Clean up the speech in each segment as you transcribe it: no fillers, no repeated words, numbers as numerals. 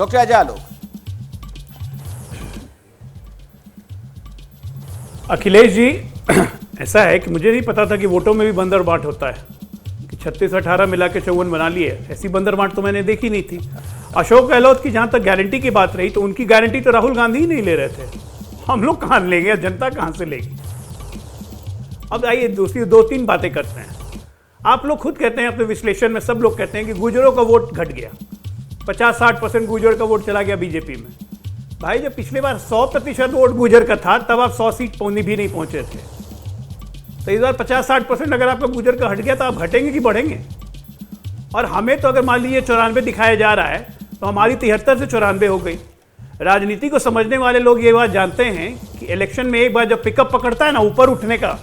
Doctor Ajay Alok. Akhilesh ji, ऐसा है कि मुझे नहीं पता था कि वोटों में भी बंदर बांट होता है, कि 36-18 मिला के 54 बना लिए। ऐसी बंदर बांट तो मैंने देखी नहीं थी। अशोक गहलोत की जहां तक गारंटी की बात रही, तो उनकी गारंटी तो राहुल गांधी ही नहीं ले रहे थे। हम लोग कहां लेंगे, जनता कहां से लेगी? अब आइए दूसरी 2-3 बातें करते हैं। आप लोग खुद कहते हैं अपने विश्लेषण में, सब लोग कहते हैं कि गुर्जरों का वोट घट गया, 50-60% गुर्जर का वोट चला गया बीजेपी में। भाई जब पिछली बार 100% वोट गुर्जर का था, तब आप 100 सीट पौनी भी नहीं पहुंचे थे। तो इस बार 50-60% अगर आपका गुर्जर का हट गया, तो आप घटेंगे कि बढ़ेंगे? और हमें तो अगर मान लीजिए 94 दिखाया जा रहा है, तो हमारी 73 से 94 हो गई। राजनीति को समझने वाले लोग ये बात जानते हैं कि इलेक्शन में एक बार जब पिकअप पकड़ता है ना ऊपर उठने का,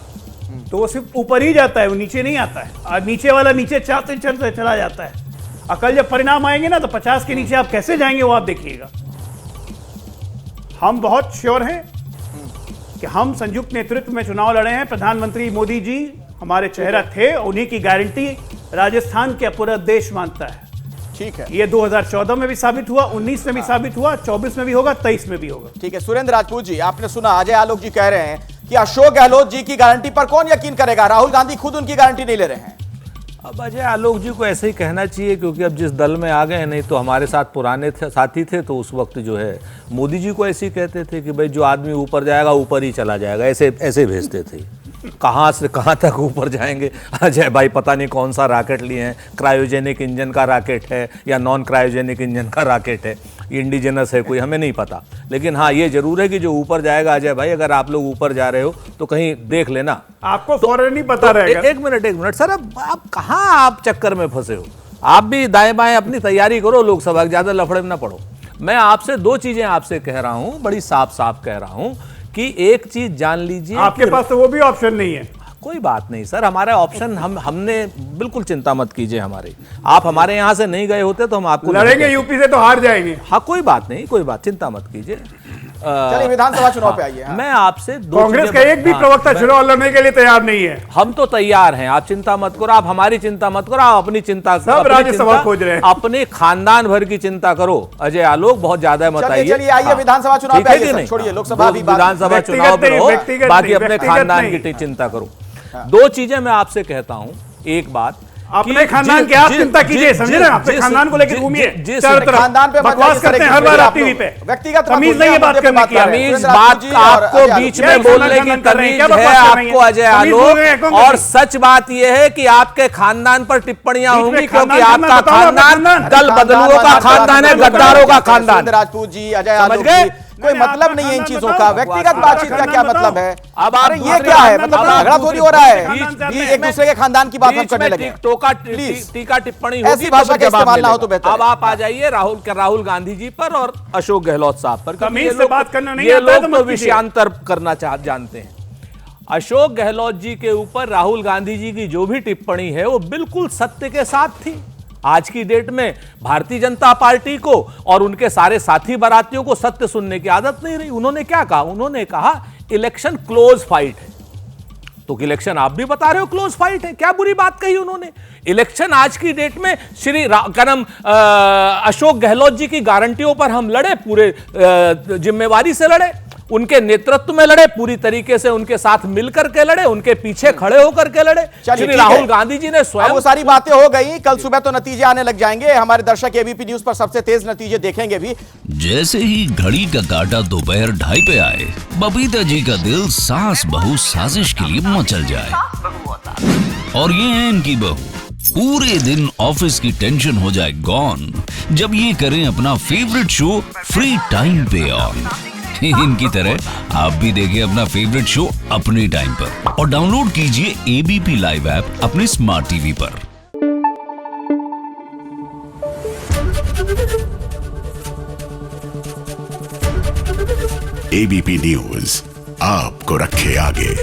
तो वो सिर्फ ऊपर ही जाता है, वो नीचे नहीं आता है। और नीचे वाला नीचे चलते चलते चला जाता है। और कल जब परिणाम आएंगे ना, तो 50 के नीचे आप कैसे जाएंगे वो आप देखिएगा। हम बहुत श्योर हैं कि हम संयुक्त नेतृत्व में चुनाव लड़े हैं। प्रधानमंत्री मोदी जी हमारे चेहरा थे, उन्हीं की गारंटी राजस्थान के पूरा देश मानता है। ठीक है, ये 2014 में भी साबित हुआ, 19 में भी साबित हुआ, 24 में भी होगा, 23 में भी होगा। ठीक है। सुरेंद्र राजपूत जी, आपने सुना अजय आलोक जी कह रहे हैं कि अशोक गहलोत जी की गारंटी पर कौन यकीन करेगा? राहुल गांधी खुद उनकी गारंटी नहीं ले रहे हैं। अब अजय आलोक जी को ऐसे ही कहना चाहिए, क्योंकि अब जिस दल में आ गए हैं, नहीं तो हमारे साथ पुराने साथी थे, तो उस वक्त जो है मोदी जी को ऐसे ही कहते थे कि भाई जो आदमी ऊपर जाएगा ऊपर ही चला जाएगा, ऐसे ऐसे भेजते थे। कहाँ से कहाँ तक ऊपर जाएंगे अजय भाई, पता नहीं कौन सा रॉकेट लिए हैं, क्रायोजेनिक इंजन का रॉकेट है या नॉन क्रायोजेनिक इंजन का रॉकेट है, इंडिजिनस है कोई, हमें नहीं पता। लेकिन हाँ ये जरूर है कि जो ऊपर जाएगा, अजय भाई अगर आप लोग ऊपर जा रहे हो तो कहीं देख लेना, आपको फौरन नहीं पता रहेगा। एक मिनट सर, अब आप कहाँ आप चक्कर में फंसे हो? आप भी दाएं बाएं अपनी तैयारी करो, लोकसभा ज्यादा लफड़े में ना पड़ो। मैं आपसे 2 चीजें आपसे कह रहा हूं, बड़ी साफ साफ कह रहा हूं कि एक चीज जान लीजिए, आपके पास तो वो भी ऑप्शन नहीं है। कोई बात नहीं सर, हमारा ऑप्शन हमने बिल्कुल चिंता मत कीजिए हमारी। आप हमारे यहाँ से नहीं गए होते तो हम आपको लड़ेंगे, यूपी से तो हार जाएंगे। हाँ कोई बात नहीं, कोई बात, चिंता मत कीजिए। चलिए विधानसभा चुनाव पे आइए। मैं आपसे कांग्रेस का एक भी प्रवक्ता चुनाव लड़ने के लिए तैयार नहीं है। हम तो तैयार हैं, आप चिंता मत करो, आप हमारी चिंता मत करो, आप अपनी चिंता, सब राज्यसभा खोज रहे हैं, अपने खानदान भर की चिंता करो। अजय आलोक बहुत ज्यादा मत आइए। चलिए आइए विधानसभा चुनाव पे आइए, छोड़िए लोकसभा, विधानसभा चुनाव पे रहो, बाकी अपने खानदान की चिंता करो। 2 चीजें मैं आपसे कहता हूं। एक बात, अपने खानदान की आप चिंता कीजिए, समझे ना? अपने खानदान को लेकर घूमिए, चारों तरफ खानदान पे बकवास करते हैं हर बार आप टीवी पे। व्यक्तिगत तमीज नहीं है बात करने की। तमीज बात आपको बीच में बोलने की तमीज है आपको अजय आलोक, और सच बात यह है कि आपके खानदान पर टिप्पणियां होंगी, क्योंकि आपका खानदान दल बदलुओं का खानदान है, गद्दारों का खानदान। राजपूत जी, अजय आलोक जी, कोई मतलब नहीं है इन चीजों का। व्यक्तिगत बातचीत का क्या मतलब है? अब ये क्या है? मतलब झगड़ा थोड़ी हो रहा है, एक दूसरे के खानदान की बात हम करने लगे। टीका टिप्पणी ऐसी भाषा का इस्तेमाल ना हो तो बेहतर। अब आप आ जाइए राहुल गांधी जी पर और अशोक गहलोत साहब पर, तमीज से बात करना नहीं ये आता है लोग तो विषयांतर करना जानते हैं। अशोक गहलोत जी के ऊपर राहुल गांधी जी की जो भी टिप्पणी है वो बिल्कुल सत्य के साथ थी। आज की डेट में भारतीय जनता पार्टी को और उनके सारे साथी बारातियों को सत्य सुनने की आदत नहीं रही। उन्होंने क्या कहा? उन्होंने कहा इलेक्शन क्लोज फाइट है। तो इलेक्शन आप भी बता रहे हो क्लोज फाइट है, क्या बुरी बात कही उन्होंने? इलेक्शन आज की डेट में अशोक गहलोत जी की गारंटियों पर हम लड़े, पूरे जिम्मेवारी से लड़े, उनके नेतृत्व में लड़े, पूरी तरीके से उनके साथ मिलकर के लड़े, उनके पीछे खड़े होकर के लड़े। श्री राहुल गांधी जी ने स्वयं, वो सारी बातें हो गई, कल सुबह तो नतीजे आने लग जाएंगे। हमारे दर्शक एबीपी न्यूज पर सबसे तेज नतीजे देखेंगे भी। जैसे ही घड़ी का काटा दोपहर 2:30 पे आए, बबीता जी का दिल सास बहू साजिश के लिए मचल जाए। और ये है इनकी बहू, पूरे दिन ऑफिस की टेंशन हो जाए गॉन जब ये करें अपना फेवरेट शो फ्री टाइम पे ऑन। इनकी तरह आप भी देखिए अपना फेवरेट शो अपने टाइम पर और डाउनलोड कीजिए एबीपी लाइव ऐप अपने स्मार्ट टीवी पर। एबीपी न्यूज आपको रखे आगे।